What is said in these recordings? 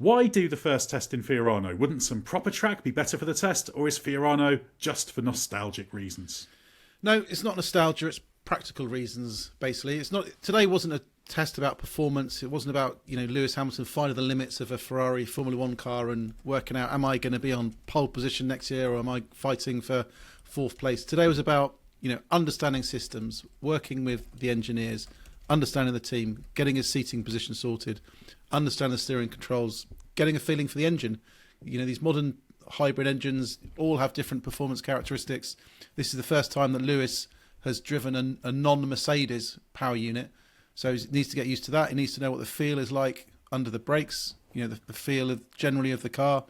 Why do the first test in Fiorano? Wouldn't some proper track be better for the test, or is Fiorano just for nostalgic reasons? No, it's not nostalgia, it's practical reasons, basically. It's not. Today wasn't a test about performance. It wasn't about, Lewis Hamilton finding the limits of a Ferrari Formula One car and working out, am I going to be on pole position next year, or am I fighting for fourth place? Today was about, understanding systems, working with the engineers, understanding the team, getting his seating position sorted, understanding the steering controls, getting a feeling for the engine. These modern hybrid engines all have different performance characteristics. This is the first time that Lewis has driven a non-Mercedes power unit, so he needs to get used to that. He needs to know what the feel is like under the brakes, the feel generally of the car.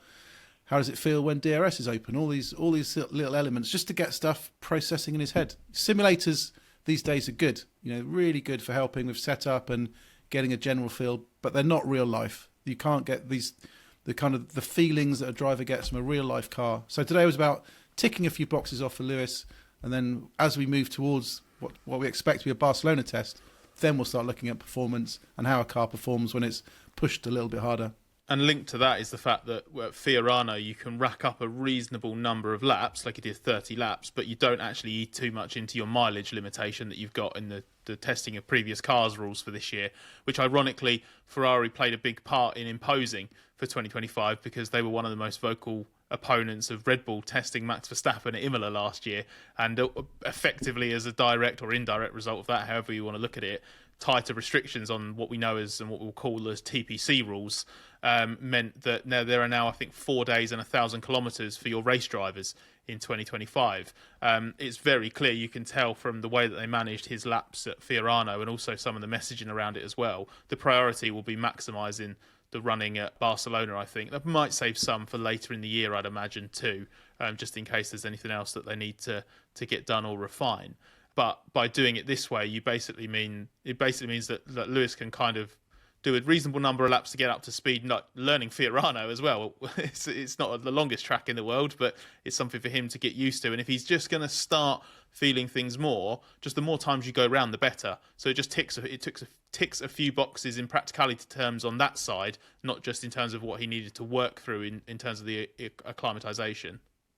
How does it feel when DRS is open? All these little elements, just to get stuff processing in his head. Simulators these days are good, really good for helping with setup and getting a general feel, but they're not real life. You can't get the feelings that a driver gets from a real life car. So today was about ticking a few boxes off for Lewis, and then as we move towards what we expect to be a Barcelona test, then we'll start looking at performance and how a car performs when it's pushed a little bit harder. And linked to that is the fact that at Fiorano you can rack up a reasonable number of laps, like you did 30 laps, but you don't actually eat too much into your mileage limitation that you've got in the testing of previous cars rules for this year, which ironically Ferrari played a big part in imposing for 2025 because they were one of the most vocal opponents of Red Bull testing Max Verstappen at Imola last year, and effectively as a direct or indirect result of that, however you want to look at it, tighter restrictions on what we know as and what we'll call as TPC rules meant that there are now, I think, 4 days and 1,000 kilometres for your race drivers in 2025. It's very clear, you can tell from the way that they managed his laps at Fiorano and also some of the messaging around it as well. The priority will be maximising the running at Barcelona, I think. That might save some for later in the year, I'd imagine, too, just in case there's anything else that they need to get done or refine. But by doing it this way, it basically means that Lewis can kind of do a reasonable number of laps to get up to speed, not learning Fiorano as well. It's not the longest track in the world, but it's something for him to get used to. And if he's just going to start feeling things more, just the more times you go around, the better. So it just ticks a few boxes in practicality terms on that side, not just in terms of what he needed to work through in terms of the acclimatisation.